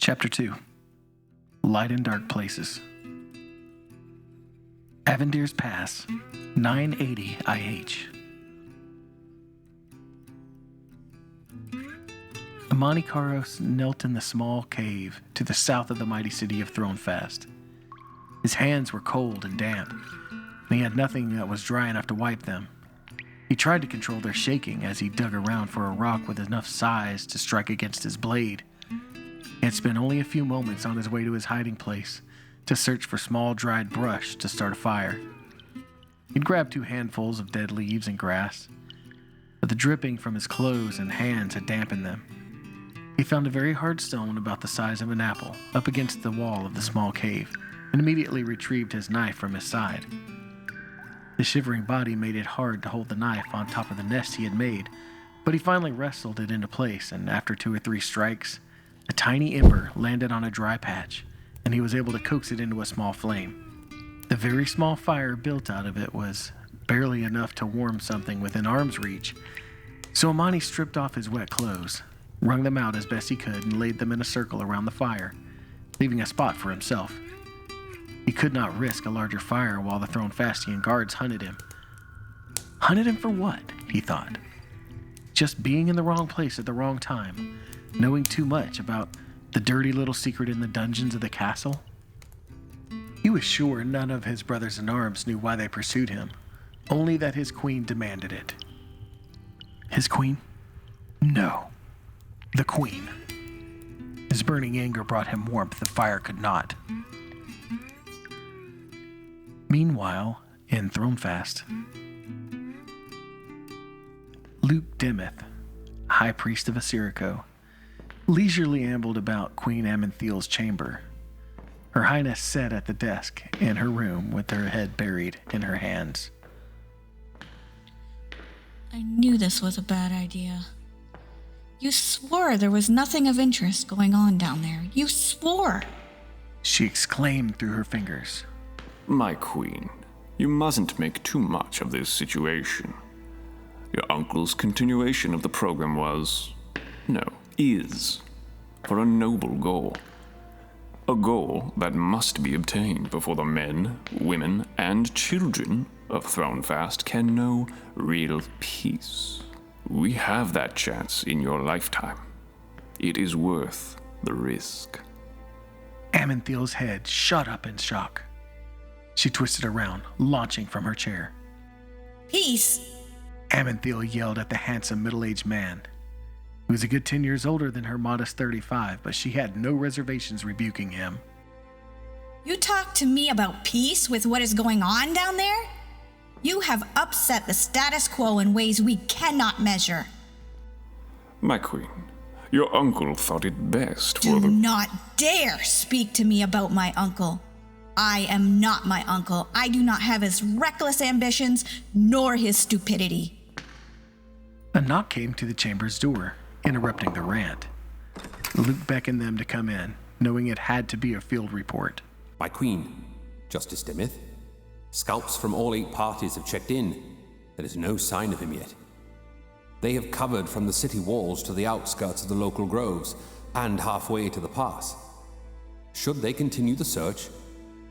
Chapter 2. Light in Dark Places. Avendir's Pass, 980 IH. Amani Karos knelt in the small cave to the south of the mighty city of Thronefast. His hands were cold and damp, and he had nothing that was dry enough to wipe them. He tried to control their shaking as he dug around for a rock with enough size to strike against his blade. He had spent only a few moments on his way to his hiding place to search for small dried brush to start a fire. He'd grabbed 2 handfuls of dead leaves and grass, but the dripping from his clothes and hands had dampened them. He found a very hard stone about the size of an apple up against the wall of the small cave and immediately retrieved his knife from his side. The shivering body made it hard to hold the knife on top of the nest he had made, but he finally wrestled it into place, and after 2 or 3 strikes, a tiny ember landed on a dry patch, and he was able to coax it into a small flame. The very small fire built out of it was barely enough to warm something within arm's reach, so Amani stripped off his wet clothes, wrung them out as best he could, and laid them in a circle around the fire, leaving a spot for himself. He could not risk a larger fire while the Thronefastian guards hunted him. Hunted him for what? He thought. Just being in the wrong place at the wrong time, knowing too much about the dirty little secret in the dungeons of the castle? He was sure none of his brothers-in-arms knew why they pursued him, only that his queen demanded it. His queen? No. The queen. His burning anger brought him warmth the fire could not. Meanwhile, in Thronefast, Luke Dimith, High Priest of Assirico, leisurely ambled about Queen Amanthiel's chamber. Her Highness sat at the desk in her room with her head buried in her hands. I knew this was a bad idea. You swore there was nothing of interest going on down there. You swore! She exclaimed through her fingers. My queen, you mustn't make too much of this situation. Your uncle's continuation of the program is, for a noble goal. A goal that must be obtained before the men, women, and children of Thronefast can know real peace. We have that chance in your lifetime. It is worth the risk. Amanthiel's head shot up in shock. She twisted around, launching from her chair. Peace! Amanthiel yelled at the handsome middle-aged man. He was a good 10 years older than her modest 35, but she had no reservations rebuking him. You talk to me about peace with what is going on down there? You have upset the status quo in ways we cannot measure. My queen, your uncle thought it best for Do not dare speak to me about my uncle. I am not my uncle. I do not have his reckless ambitions, nor his stupidity. A knock came to the chamber's door, interrupting the rant. Luke beckoned them to come in, knowing it had to be a field report. My queen, Justice Dimith. Scalps from all 8 parties have checked in. There is no sign of him yet. They have covered from the city walls to the outskirts of the local groves, and halfway to the pass. Should they continue the search,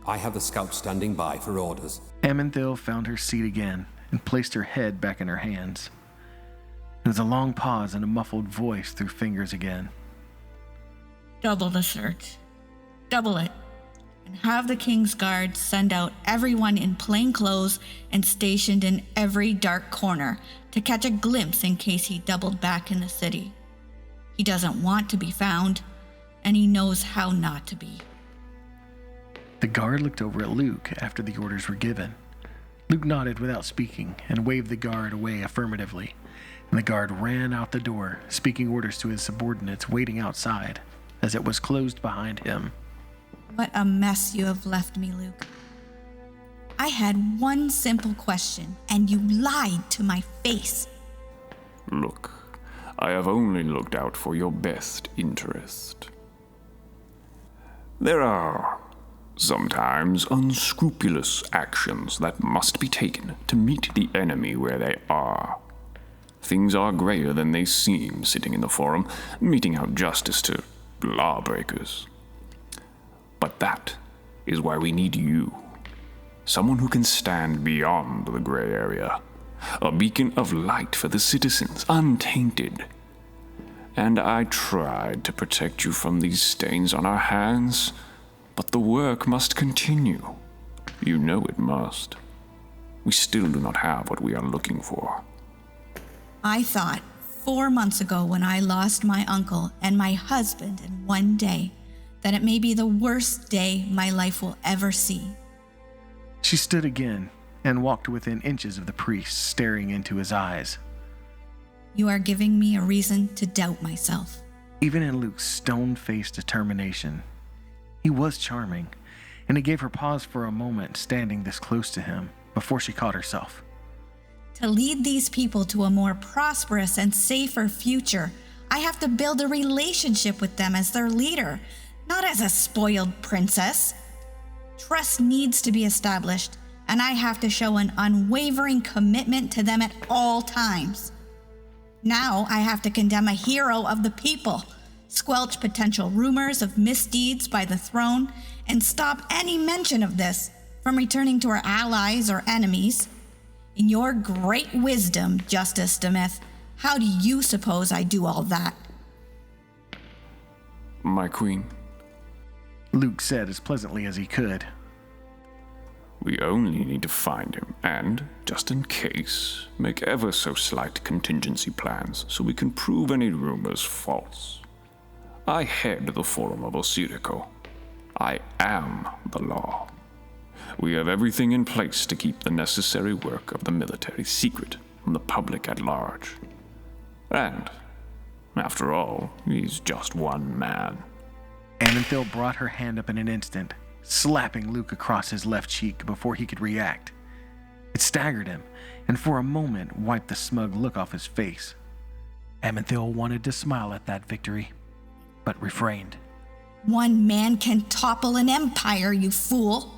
I have the scouts standing by for orders. Amanthiel found her seat again and placed her head back in her hands. There was a long pause and a muffled voice through fingers again. Double the search. Double it. And have the King's Guard send out everyone in plain clothes and stationed in every dark corner to catch a glimpse in case he doubled back in the city. He doesn't want to be found, and he knows how not to be. The guard looked over at Luke after the orders were given. Luke nodded without speaking and waved the guard away affirmatively, and the guard ran out the door, speaking orders to his subordinates waiting outside as it was closed behind him. What a mess you have left me, Luke. I had one simple question, and you lied to my face. Look, I have only looked out for your best interest. There are sometimes unscrupulous actions that must be taken to meet the enemy where they are. Things are grayer than they seem sitting in the forum, meting out justice to lawbreakers. But that is why we need you. Someone who can stand beyond the gray area. A beacon of light for the citizens, untainted. And I tried to protect you from these stains on our hands, but the work must continue. You know it must. We still do not have what we are looking for. I thought 4 months ago when I lost my uncle and my husband in one day that it may be the worst day my life will ever see. She stood again and walked within inches of the priest, staring into his eyes. You are giving me a reason to doubt myself. Even in Luke's stone-faced determination, he was charming, and it gave her pause for a moment standing this close to him before she caught herself. To lead these people to a more prosperous and safer future, I have to build a relationship with them as their leader, not as a spoiled princess. Trust needs to be established, and I have to show an unwavering commitment to them at all times. Now I have to condemn a hero of the people, squelch potential rumors of misdeeds by the throne, and stop any mention of this from returning to our allies or enemies. In your great wisdom, Justice Demith, how do you suppose I do all that? My queen, Luke said as pleasantly as he could. we only need to find him and, just in case, make ever so slight contingency plans so we can prove any rumors false. I head the Forum of Osirico. I am the law. We have everything in place to keep the necessary work of the military secret from the public at large. And, after all, he's just one man. Amensol brought her hand up in an instant, slapping Luke across his left cheek before he could react. It staggered him, and for a moment wiped the smug look off his face. Amensol wanted to smile at that victory, but refrained. One man can topple an empire, you fool.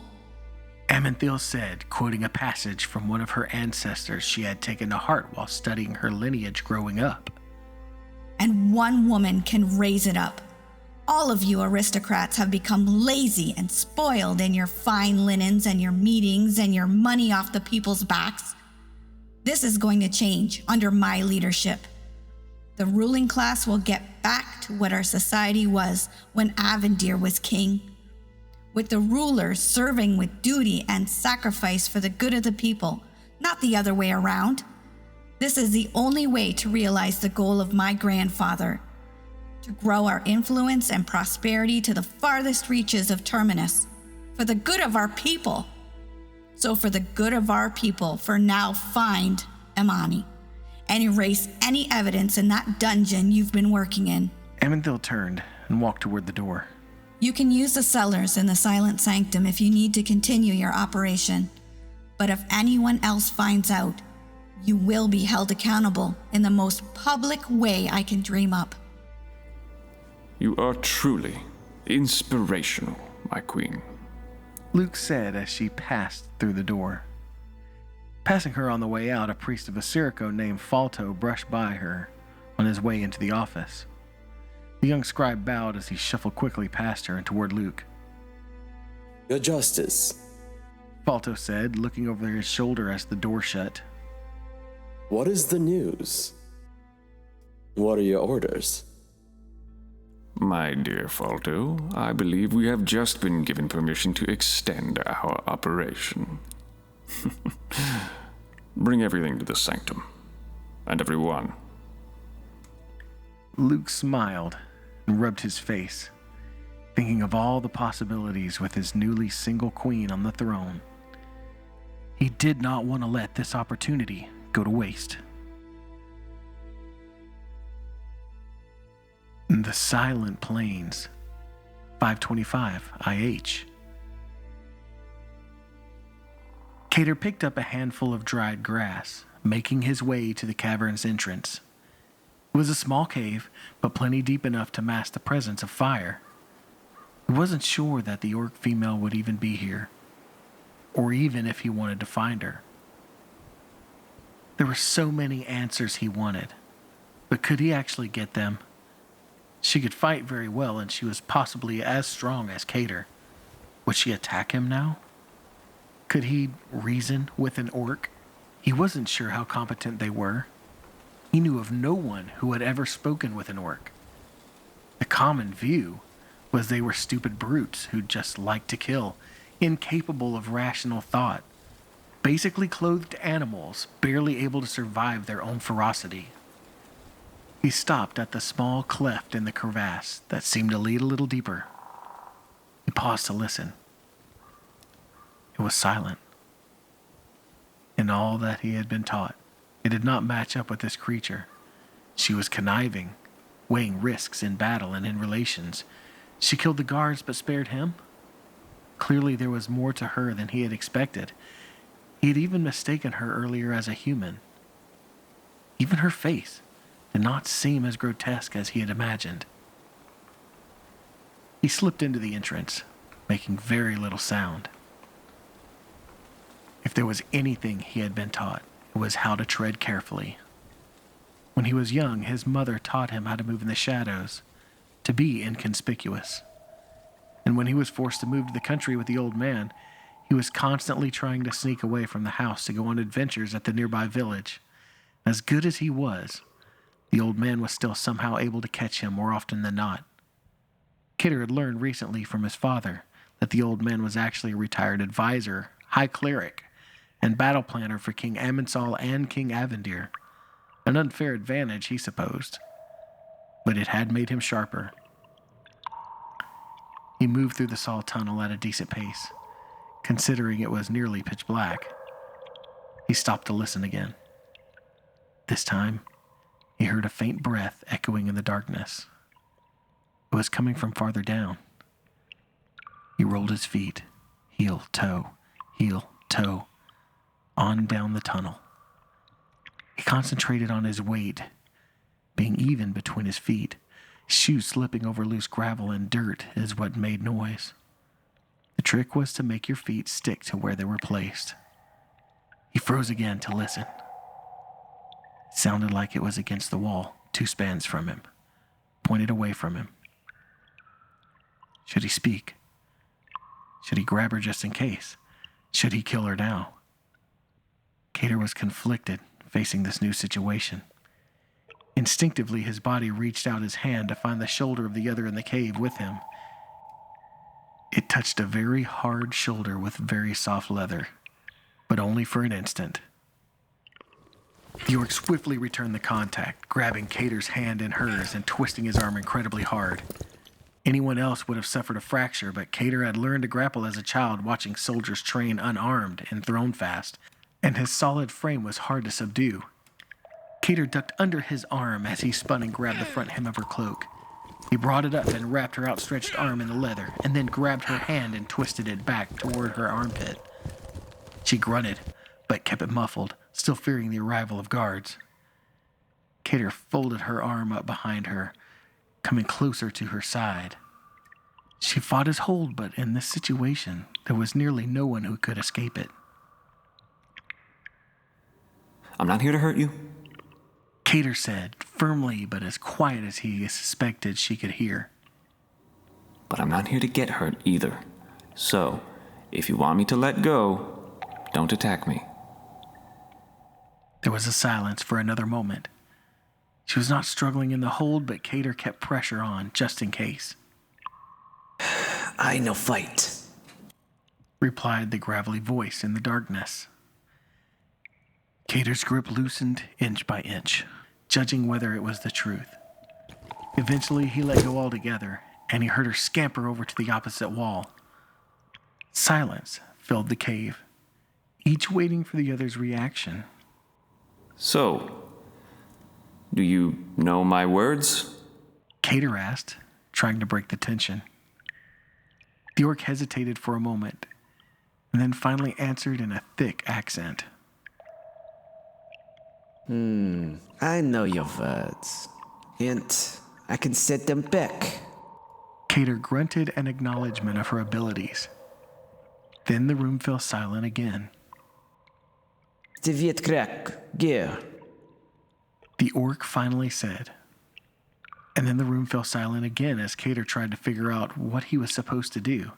Amensol said, quoting a passage from one of her ancestors she had taken to heart while studying her lineage growing up. And one woman can raise it up. All of you aristocrats have become lazy and spoiled in your fine linens and your meetings and your money off the people's backs. This is going to change under my leadership. The ruling class will get back to what our society was when Avendir was king, with the rulers serving with duty and sacrifice for the good of the people, not the other way around. This is the only way to realize the goal of my grandfather, to grow our influence and prosperity to the farthest reaches of Terminus, for the good of our people. So for the good of our people, for now find Amani, and erase any evidence in that dungeon you've been working in. Amensol turned and walked toward the door. You can use the cellars in the Silent Sanctum if you need to continue your operation. But if anyone else finds out, you will be held accountable in the most public way I can dream up. You are truly inspirational, my queen. Luke said as she passed through the door. Passing her on the way out, a priest of Osirico named Falto brushed by her on his way into the office. The young scribe bowed as he shuffled quickly past her and toward Luke. Your Justice. Falto said, looking over his shoulder as the door shut. What is the news? What are your orders? My dear Falto, I believe we have just been given permission to extend our operation. Bring everything to the sanctum. And everyone. Luke smiled and rubbed his face, thinking of all the possibilities with his newly single queen on the throne. He did not want to let this opportunity go to waste. The Silent Plains, 525 IH. Cater picked up a handful of dried grass, making his way to the cavern's entrance. It was a small cave, but plenty deep enough to mask the presence of fire. He wasn't sure that the orc female would even be here, or even if he wanted to find her. There were so many answers he wanted, but could he actually get them? She could fight very well, and she was possibly as strong as Cater. Would she attack him now? Could he reason with an orc? He wasn't sure how competent they were. He knew of no one who had ever spoken with an orc. The common view was they were stupid brutes who just liked to kill, incapable of rational thought, basically clothed animals, barely able to survive their own ferocity. He stopped at the small cleft in the crevasse that seemed to lead a little deeper. He paused to listen. It was silent. In all that he had been taught, it did not match up with this creature. She was conniving, weighing risks in battle and in relations. She killed the guards but spared him. Clearly there was more to her than he had expected. He had even mistaken her earlier as a human. Even her face did not seem as grotesque as he had imagined. He slipped into the entrance, making very little sound. If there was anything he had been taught, it was how to tread carefully. When he was young, his mother taught him how to move in the shadows, to be inconspicuous. And when he was forced to move to the country with the old man, he was constantly trying to sneak away from the house to go on adventures at the nearby village. As good as he was, the old man was still somehow able to catch him more often than not. Kidder had learned recently from his father that the old man was actually a retired advisor, high cleric, and battle planner for King Amensol and King Avendir. An unfair advantage, he supposed, but it had made him sharper. He moved through the Saw tunnel at a decent pace, considering it was nearly pitch black. He stopped to listen again. This time, he heard a faint breath echoing in the darkness. It was coming from farther down. He rolled his feet, heel, toe, on down the tunnel. He concentrated on his weight being even between his feet. Shoes slipping over loose gravel and dirt is what made noise. The trick was to make your feet stick to where they were placed. He froze again to listen. It sounded like it was against the wall, 2 spans from him, pointed away from him. Should he speak? Should he grab her just in case? Should he kill her now? Cater was conflicted, facing this new situation. Instinctively, his body reached out his hand to find the shoulder of the other in the cave with him. It touched a very hard shoulder with very soft leather, but only for an instant. The orc swiftly returned the contact, grabbing Cater's hand in hers and twisting his arm incredibly hard. Anyone else would have suffered a fracture, but Cater had learned to grapple as a child watching soldiers train unarmed and thrown fast, and his solid frame was hard to subdue. Cater ducked under his arm as he spun and grabbed the front hem of her cloak. He brought it up and wrapped her outstretched arm in the leather, and then grabbed her hand and twisted it back toward her armpit. She grunted, but kept it muffled, still fearing the arrival of guards. Cater folded her arm up behind her, coming closer to her side. She fought his hold, but in this situation, there was nearly no one who could escape it. I'm not here to hurt you. Cater said, firmly but as quiet as he suspected she could hear. But I'm not here to get hurt either. So, if you want me to let go, don't attack me. There was a silence for another moment. She was not struggling in the hold, but Cater kept pressure on, just in case. I no fight, replied the gravelly voice in the darkness. Cater's grip loosened inch by inch, judging whether it was the truth. Eventually, he let go altogether, and he heard her scamper over to the opposite wall. Silence filled the cave, each waiting for the other's reaction. So, do you know my words? Cater asked, trying to break the tension. The orc hesitated for a moment, and then finally answered in a thick accent. I know your words, and I can set them back. Cater grunted an acknowledgement of her abilities. Then the room fell silent again. Draq, gear. The orc finally said. And then the room fell silent again as Cater tried to figure out what he was supposed to do.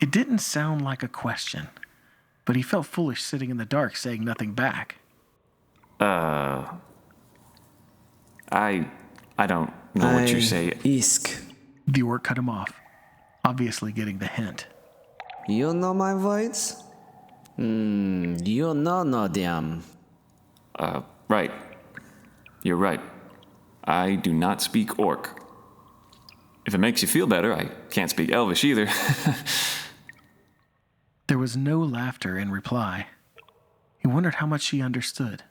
It didn't sound like a question, but he felt foolish sitting in the dark saying nothing back. I don't know what you say. Isk. The orc cut him off, obviously getting the hint. You know my voice? You know no damn. Right. You're right. I do not speak orc. If it makes you feel better, I can't speak Elvish either. There was no laughter in reply. He wondered how much she understood.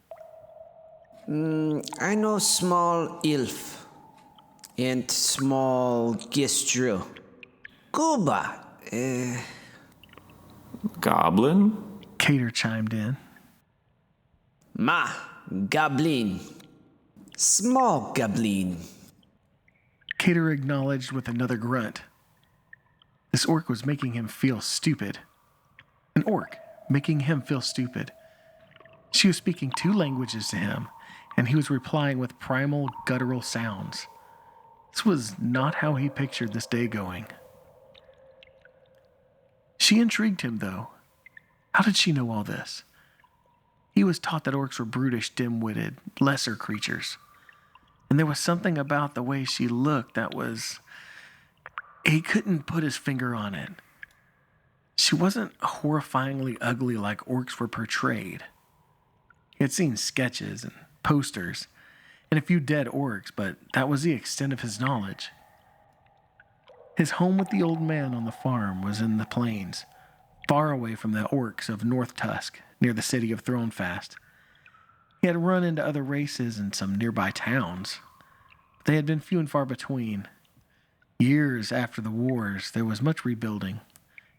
I know small ilf. And small gistru. Cuba. Goblin? Cater chimed in. Ma. Goblin. Small goblin. Cater acknowledged with another grunt. This orc was making him feel stupid. An orc making him feel stupid. She was speaking 2 languages to him, and he was replying with primal, guttural sounds. This was not how he pictured this day going. She intrigued him, though. How did she know all this? He was taught that orcs were brutish, dim-witted, lesser creatures. And there was something about the way she looked that was... He couldn't put his finger on it. She wasn't horrifyingly ugly like orcs were portrayed. He had seen sketches and posters and a few dead orcs, but that was the extent of his knowledge. His home with the old man on the farm was in the plains, far away from the orcs of North Tusk, near the city of Thronefast. He had run into other races in some nearby towns, but they had been few and far between. Years after the wars, there was much rebuilding,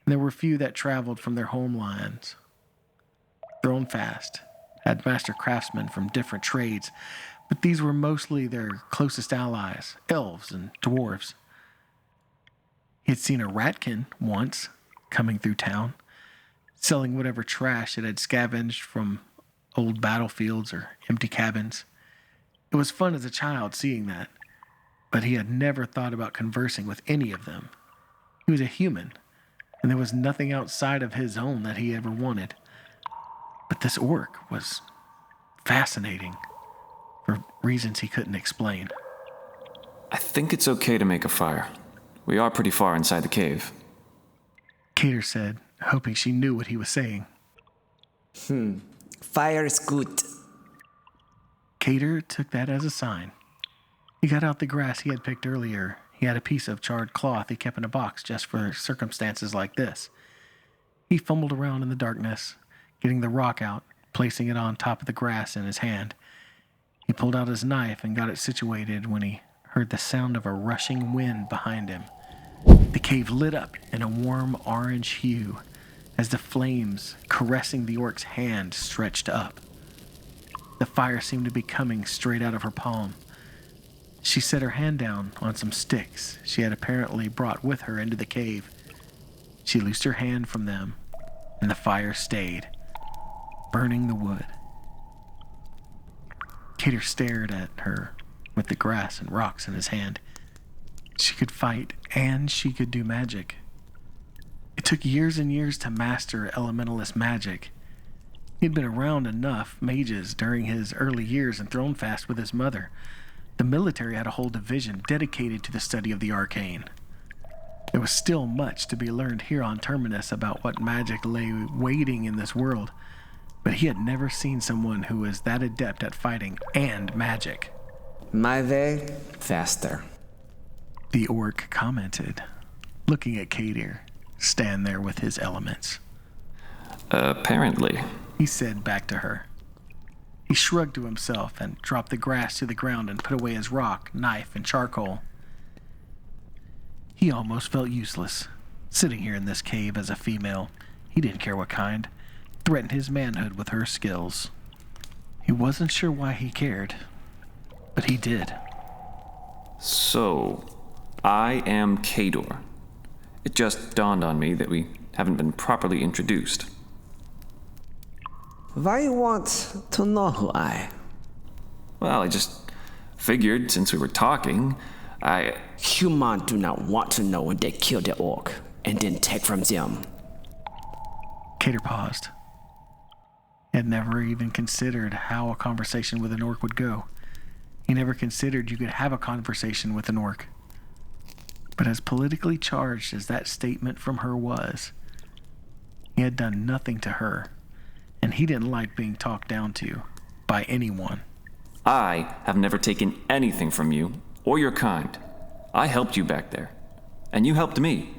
and there were few that traveled from their homelands. Thronefast had master craftsmen from different trades, but these were mostly their closest allies, elves and dwarves. He had seen a ratkin once coming through town, selling whatever trash it had scavenged from old battlefields or empty cabins. It was fun as a child seeing that, but he had never thought about conversing with any of them. He was a human, and there was nothing outside of his own that he ever wanted. But this orc was fascinating, for reasons he couldn't explain. I think it's okay to make a fire. We are pretty far inside the cave. Cater said, hoping she knew what he was saying. Fire is good. Cater took that as a sign. He got out the grass he had picked earlier. He had a piece of charred cloth he kept in a box just for circumstances like this. He fumbled around in the darkness, getting the rock out, placing it on top of the grass in his hand. He pulled out his knife and got it situated when he heard the sound of a rushing wind behind him. The cave lit up in a warm orange hue as the flames caressing the orc's hand stretched up. The fire seemed to be coming straight out of her palm. She set her hand down on some sticks she had apparently brought with her into the cave. She loosed her hand from them, and the fire stayed, burning the wood. Cater stared at her with the grass and rocks in his hand. She could fight, and she could do magic. It took years and years to master elementalist magic. He'd been around enough mages during his early years in Thronefast with his mother. The military had a whole division dedicated to the study of the arcane. There was still much to be learned here on Terminus about what magic lay waiting in this world, but he had never seen someone who was that adept at fighting and magic. My way, faster. The orc commented, looking at Cater stand there with his elements. Apparently. He said back to her. He shrugged to himself and dropped the grass to the ground and put away his rock, knife, and charcoal. He almost felt useless, sitting here in this cave as a female. He didn't care what kind. Threatened his manhood with her skills. He wasn't sure why he cared, but he did. So, I am Kador. It just dawned on me that we haven't been properly introduced. Why you want to know who I? Well, I just Figured since we were talking, Humans do not want to know when they kill the orc and then take from them. Cater paused. He had never even considered how a conversation with an orc would go. He never considered you could have a conversation with an orc. But as politically charged as that statement from her was, he had done nothing to her, and he didn't like being talked down to by anyone. I have never taken anything from you or your kind. I helped you back there, and you helped me.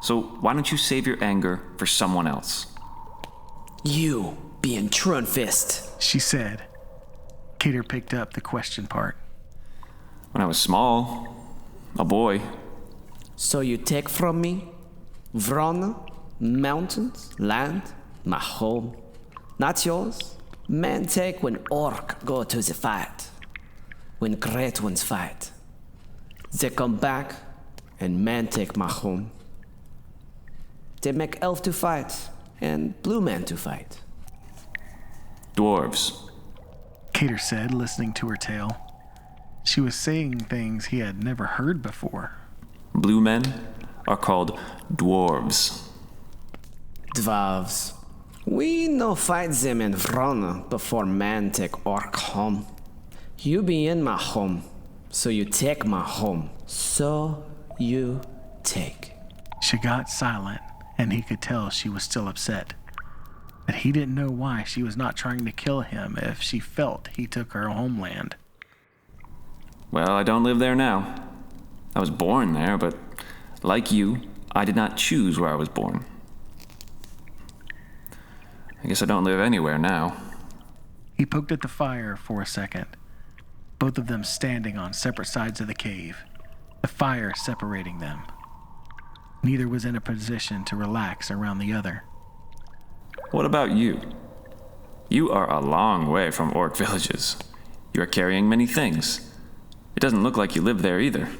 So why don't you save your anger for someone else? You being Trunfist, She said. Cater picked up the question part. When I was small, a boy, so you take from me? Vrona, mountains, land, my home. Not yours? Men take when orc go to the fight. When great ones fight. They come back, and men take my home. They make elf to fight, and blue man to fight. dwarves. Cater said, listening to her tale. She was saying things he had never heard before. Blue men are called dwarves. Dwarves. We no fight them in Vrona before man take orc home. You be in my home, so you take my home. So you take. She got silent, and he could tell she was still upset. But he didn't know why she was not trying to kill him if she felt he took her homeland. Well, I don't live there now. I was born there, but like you, I did not choose where I was born. I guess I don't live anywhere now. He poked at the fire for a second, both of them standing on separate sides of the cave, the fire separating them. Neither was in a position to relax around the other. What about you? You are a long way from orc villages. You are carrying many things. It doesn't look like you live there either.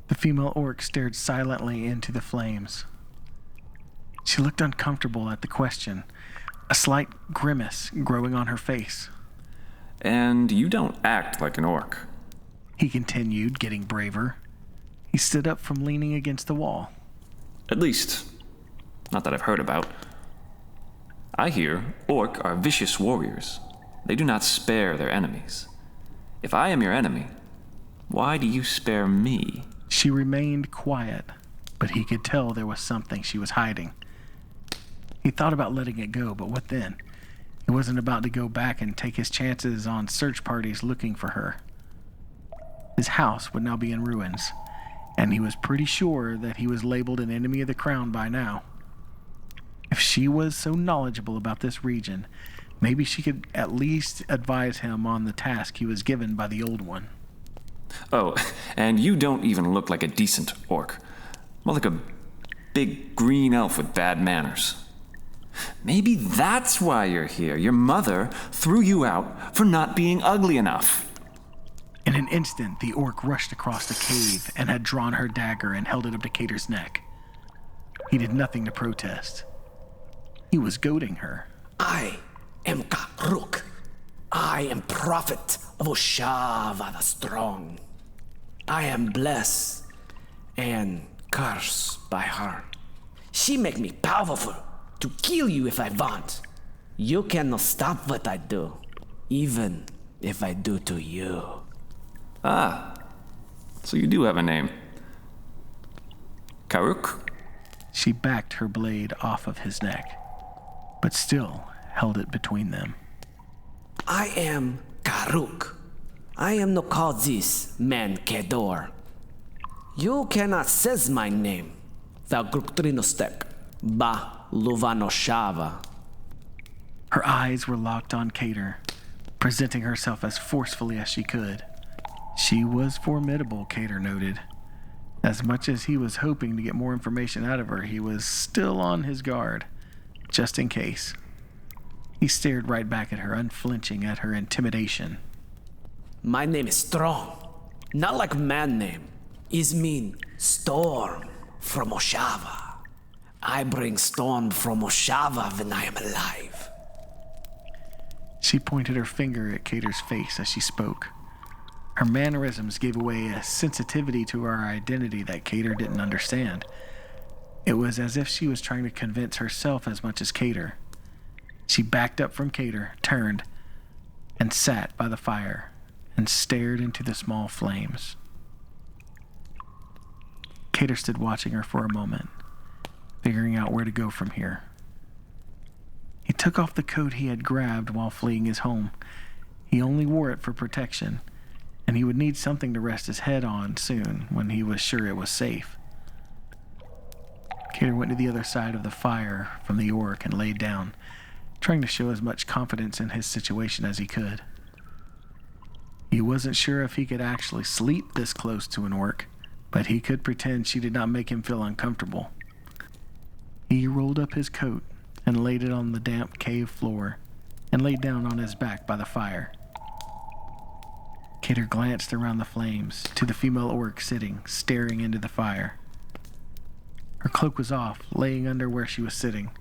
The female orc stared silently into the flames. She looked uncomfortable at the question, a slight grimace growing on her face. And you don't act like an orc. He continued, getting braver. He stood up from leaning against the wall. At least, not that I've heard about. I hear orc are vicious warriors. They do not spare their enemies. If I am your enemy, why do you spare me? She remained quiet, but he could tell there was something she was hiding. He thought about letting it go, but what then? He wasn't about to go back and take his chances on search parties looking for her. His house would now be in ruins, and he was pretty sure that he was labeled an enemy of the crown by now. If she was so knowledgeable about this region, maybe she could at least advise him on the task he was given by the old one. Oh, and you don't even look like a decent orc. More like a big green elf with bad manners. Maybe that's why you're here. Your mother threw you out for not being ugly enough. In an instant, the orc rushed across the cave and had drawn her dagger and held it up to Cater's neck. He did nothing to protest. He was goading her. I am Karuk. I am prophet of Oshava the Strong. I am blessed and cursed by her. She make me powerful to kill you if I want. You cannot stop what I do, even if I do to you. Ah, so you do have a name. Karuk? She backed her blade off of his neck, but still held it between them. I am Karuk. I am no call this man Kedor. You cannot says my name. Thou Gruktrinostek, ba Luvanoshava. Her eyes were locked on Cater, presenting herself as forcefully as she could. She was formidable, Cater noted. As much as he was hoping to get more information out of her, he was still on his guard, just in case. He stared right back at her, unflinching at her intimidation. My name is Strong, not like man name. Is mean storm from Oshava. I bring storm from Oshava when I am alive. She pointed her finger at Cater's face as she spoke. Her mannerisms gave away a sensitivity to her identity that Cater didn't understand. It was as if she was trying to convince herself as much as Cater. She backed up from Cater, turned, and sat by the fire and stared into the small flames. Cater stood watching her for a moment, figuring out where to go from here. He took off the coat he had grabbed while fleeing his home. He only wore it for protection, and he would need something to rest his head on soon when he was sure it was safe. Cater went to the other side of the fire from the orc and laid down, trying to show as much confidence in his situation as he could. He wasn't sure if he could actually sleep this close to an orc, but he could pretend she did not make him feel uncomfortable. He rolled up his coat and laid it on the damp cave floor and laid down on his back by the fire. Cater glanced around the flames to the female orc sitting, staring into the fire. Her cloak was off, laying under where she was sitting.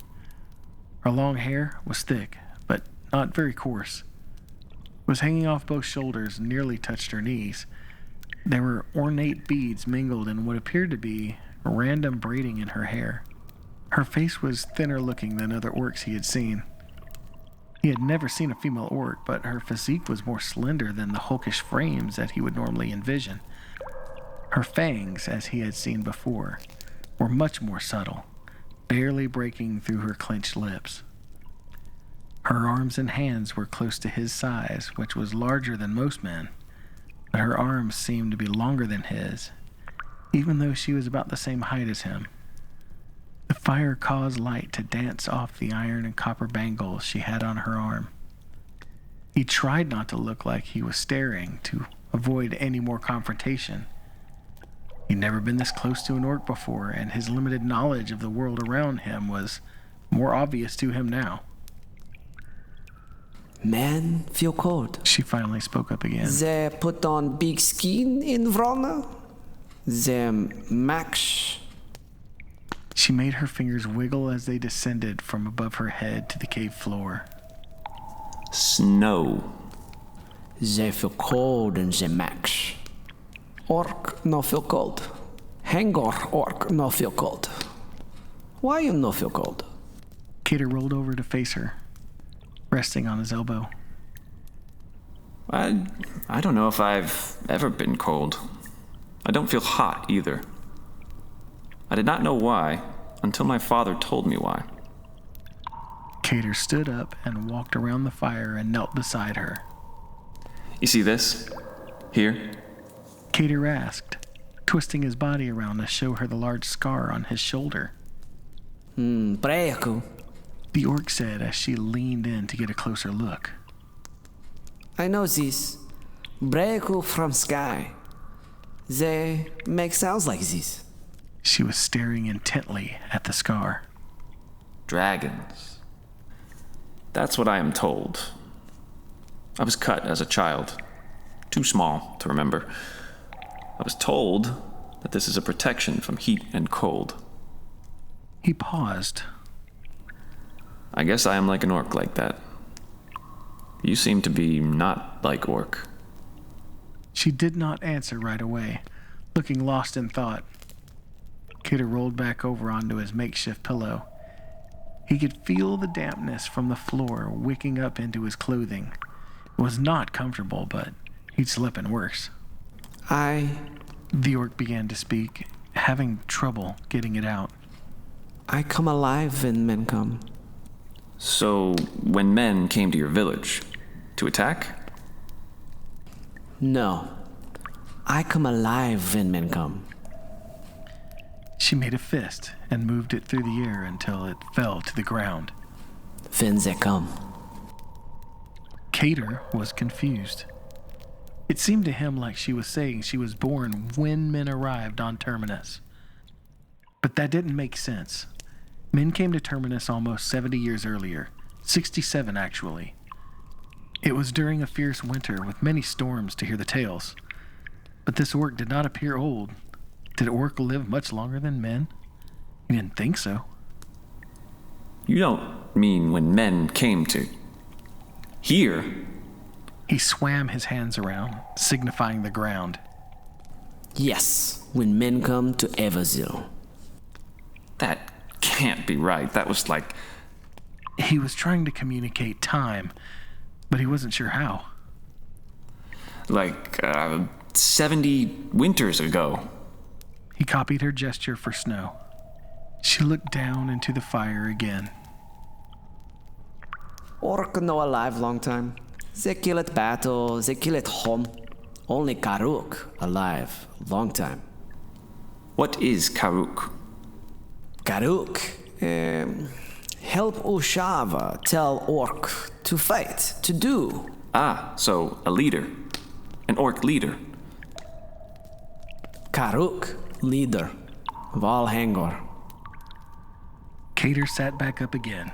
Her long hair was thick, but not very coarse. It was hanging off both shoulders and nearly touched her knees. There were ornate beads mingled in what appeared to be random braiding in her hair. Her face was thinner looking than other orcs he had seen. He had never seen a female orc, but her physique was more slender than the hulkish frames that he would normally envision. Her fangs, as he had seen before, were much more subtle, barely breaking through her clenched lips. Her arms and hands were close to his size, which was larger than most men, but her arms seemed to be longer than his, even though she was about the same height as him. The fire caused light to dance off the iron and copper bangles she had on her arm. He tried not to look like he was staring to avoid any more confrontation. He'd never been this close to an orc before, and his limited knowledge of the world around him was more obvious to him now. Men feel cold. She finally spoke up again. They put on big skin in Vrona. They max. She made her fingers wiggle as they descended from above her head to the cave floor. Snow. They feel cold in the max. Orc no feel cold. Hangor orc no feel cold. Why you no feel cold? Cater rolled over to face her, resting on his elbow. I don't know if I've ever been cold. I don't feel hot either. I did not know why until my father told me why. Cater stood up and walked around the fire and knelt beside her. You see this? Here? Cater asked, twisting his body around to show her the large scar on his shoulder. Breku. The orc said as she leaned in to get a closer look. I know this. Breku from sky. They make sounds like this. She was staring intently at the scar. Dragons. That's what I am told. I was cut as a child. Too small to remember. I was told that this is a protection from heat and cold. He paused. I guess I am like an orc like that. You seem to be not like orc. She did not answer right away, looking lost in thought. Cater rolled back over onto his makeshift pillow. He could feel the dampness from the floor wicking up into his clothing. It was not comfortable, but he'd slept in worse. The orc began to speak, having trouble getting it out. I come alive when men come. So, when men came to your village, to attack? No. I come alive when men come. She made a fist and moved it through the air until it fell to the ground. When they come. Cater was confused. It seemed to him like she was saying she was born when men arrived on Terminus. But that didn't make sense. Men came to Terminus almost 70 years earlier, 67 actually. It was during a fierce winter with many storms to hear the tales. But this orc did not appear old. Did orc live much longer than men? He didn't think so. You don't mean when men came to here? He swam his hands around, signifying the ground. Yes, when men come to Everzil. That can't be right. That was like... He was trying to communicate time, but he wasn't sure how. like 70 winters ago. He copied her gesture for snow. She looked down into the fire again. Orc no alive long time. They kill at battle, they kill at home. Only Karuk alive long time. What is Karuk? Karuk, help Ushava tell Orc to fight, to do. Ah, so a leader. An orc leader. Karuk, leader of all Hangor. Cater sat back up again.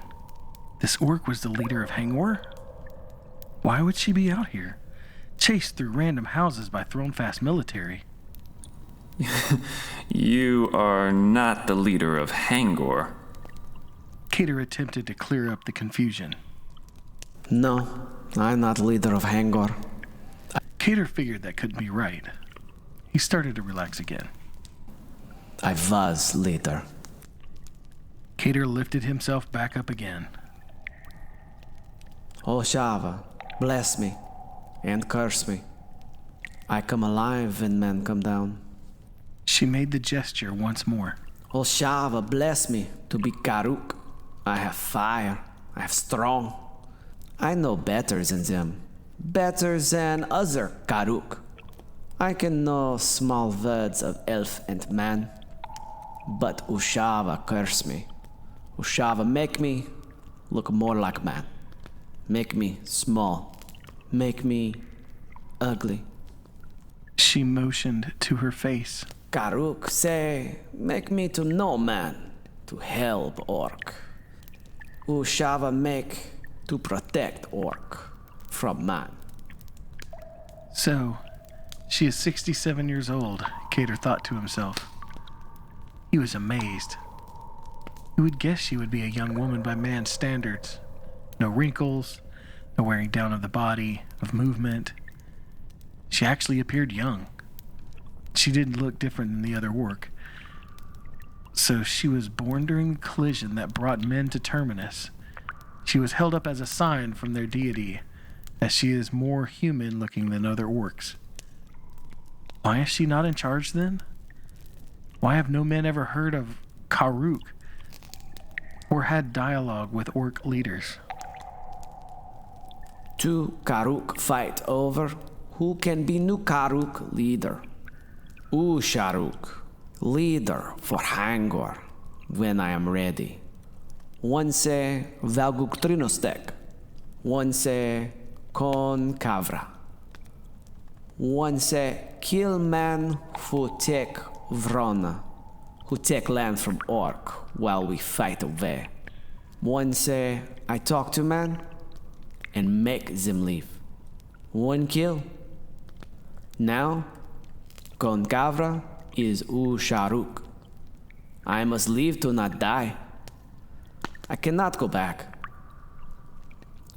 This orc was the leader of Hangor? Why would she be out here, chased through random houses by Thronefast military? You are not the leader of Hangor. Cater attempted to clear up the confusion. No, I'm not leader of Hangor. Cater figured that couldn't be right. He started to relax again. I was leader. Cater lifted himself back up again. Oshava, bless me and curse me. I come alive when men come down. She made the gesture once more. Oshava, bless me to be Karuk. I have fire. I have strong. I know better than them. Better than other Karuk. I can know small words of elf and man. But Ushava curse me. Ushava make me look more like man. Make me small. Make me ugly. She motioned to her face. Karuk say, make me to no man, to help orc. Ushava make to protect orc from man. So, she is 67 years old, Cater thought to himself. He was amazed. He would guess she would be a young woman by man's standards. No wrinkles, no wearing down of the body, of movement. She actually appeared young. She didn't look different than the other orc. So she was born during the collision that brought men to Terminus. She was held up as a sign from their deity, as she is more human looking than other orcs. Why is she not in charge then? Why have no men ever heard of Karuk or had dialogue with orc leaders? Two Karuk fight over who can be new Karuk leader. Usharuk, leader for Hangor, when I am ready. One say Valguktrinostek, one say Kon Kavra. One say kill man who take Vrona, who take land from Orc while we fight away. One say I talk to man and make them leave. One kill. Now, Konkavra is Usharuk. I must leave to not die. I cannot go back.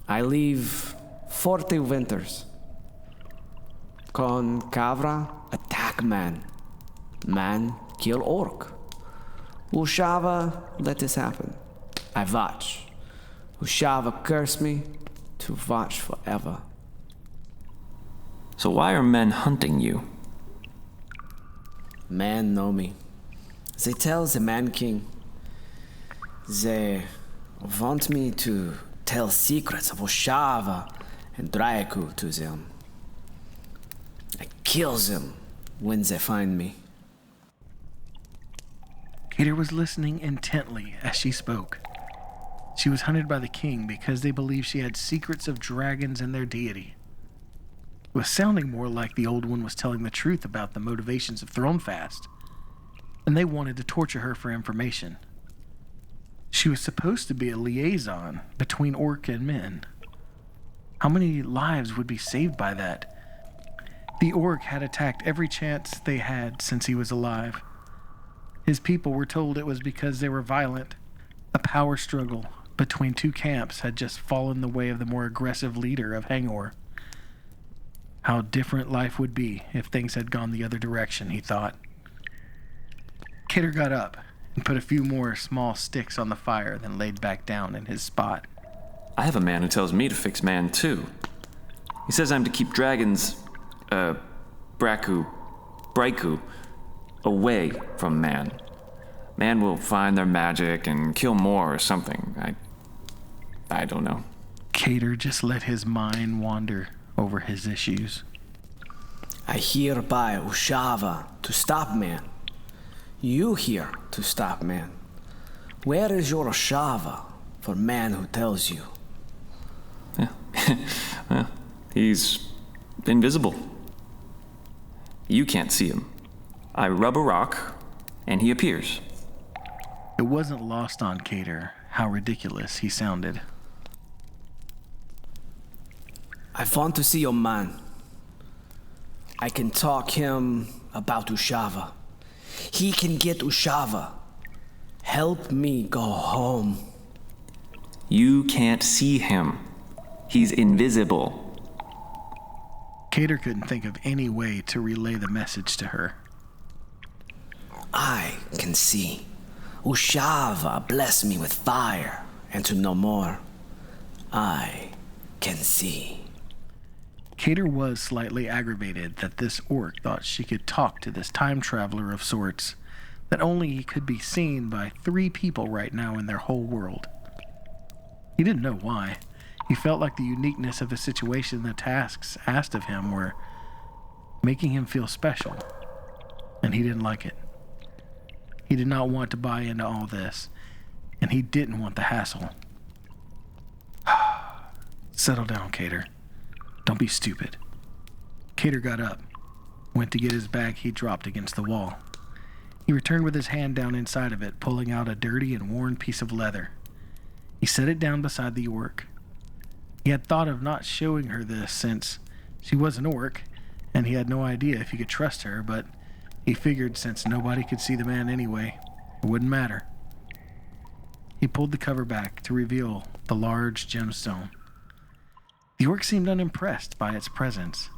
I leave 40 winters. Konkavra attack man. Man kill orc. Ushava let this happen. I watch. Ushava curse me to watch forever. So why are men hunting you? Men know me. They tell the Man King. They want me to tell secrets of Oshava and Draq to them. I kill them when they find me. Cater was listening intently as she spoke. She was hunted by the king because they believed she had secrets of dragons and their deity. It was sounding more like the old one was telling the truth about the motivations of Thronefast, and they wanted to torture her for information. She was supposed to be a liaison between orc and men. How many lives would be saved by that? The orc had attacked every chance they had since he was alive. His people were told it was because they were violent. A power struggle between two camps had just fallen the way of the more aggressive leader of Hangor. How different life would be if things had gone the other direction, he thought. Cater got up and put a few more small sticks on the fire, then laid back down in his spot. I have a man who tells me to fix man too. He says I'm to keep dragons, Braiku, away from man. Man will find their magic and kill more or something. I don't know. Cater just let his mind wander over his issues. I hereby Ushava to stop man. You here to stop man. Where is your Ushava for man who tells you? Yeah. Well, he's invisible. You can't see him. I rub a rock, and he appears. It wasn't lost on Cater how ridiculous he sounded. I want to see your man. I can talk him about Ushava. He can get Ushava. Help me go home. You can't see him. He's invisible. Cater couldn't think of any way to relay the message to her. I can see. Ushava bless me with fire, and to know more. I can see. Cater was slightly aggravated that this orc thought she could talk to this time traveler of sorts, that only he could be seen by 3 people right now in their whole world. He didn't know why. He felt like the uniqueness of the situation the tasks asked of him were making him feel special, and he didn't like it. He did not want to buy into all this, and he didn't want the hassle. Settle down, Cater. Don't be stupid. Cater got up, went to get his bag he dropped against the wall. He returned with his hand down inside of it, pulling out a dirty and worn piece of leather. He set it down beside the orc. He had thought of not showing her this since she was an orc, and he had no idea if he could trust her, but he figured since nobody could see the man anyway, it wouldn't matter. He pulled the cover back to reveal the large gemstone. The orc seemed unimpressed by its presence,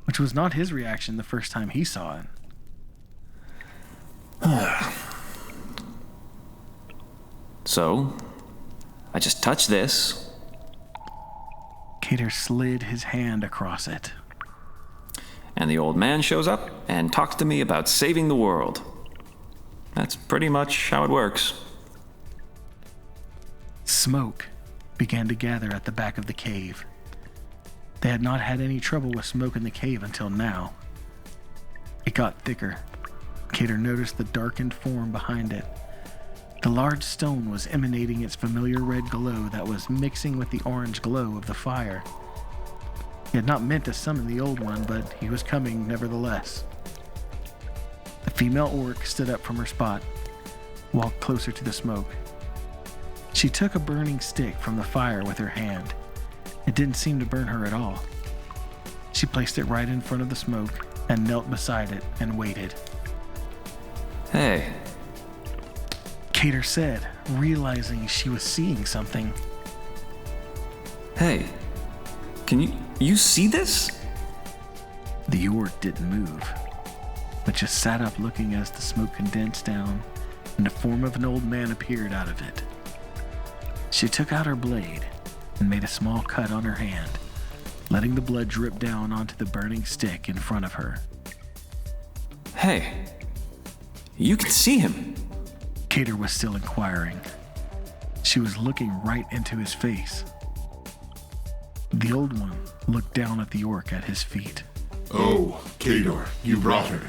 which was not his reaction the first time he saw it. So, I just touch this. Cater slid his hand across it. And the old man shows up and talks to me about saving the world. That's pretty much how it works. Smoke began to gather at the back of the cave. They had not had any trouble with smoke in the cave until now. It got thicker. Cater noticed the darkened form behind it. The large stone was emanating its familiar red glow that was mixing with the orange glow of the fire. He had not meant to summon the old one, but he was coming nevertheless. The female orc stood up from her spot, walked closer to the smoke. She took a burning stick from the fire with her hand. It didn't seem to burn her at all. She placed it right in front of the smoke and knelt beside it and waited. Hey. Cater said, realizing she was seeing something. Hey. Can you see this? The orc didn't move, but just sat up looking as the smoke condensed down and the form of an old man appeared out of it. She took out her blade and made a small cut on her hand, letting the blood drip down onto the burning stick in front of her. Hey, you can see him. Cater was still inquiring. She was looking right into his face. The old one looked down at the orc at his feet. Oh, Cater, you brought her.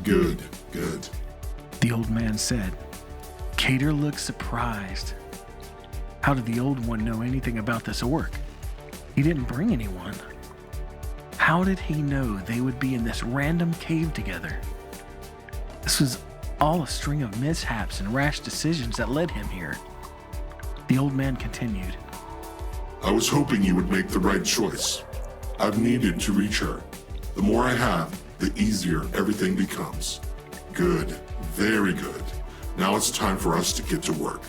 Good, good. The old man said. Cater looked surprised. How did the old one know anything about this orc? He didn't bring anyone. How did he know they would be in this random cave together? This was all a string of mishaps and rash decisions that led him here. The old man continued. I was hoping you would make the right choice. I've needed to reach her. The more I have, the easier everything becomes. Good, very good. Now it's time for us to get to work.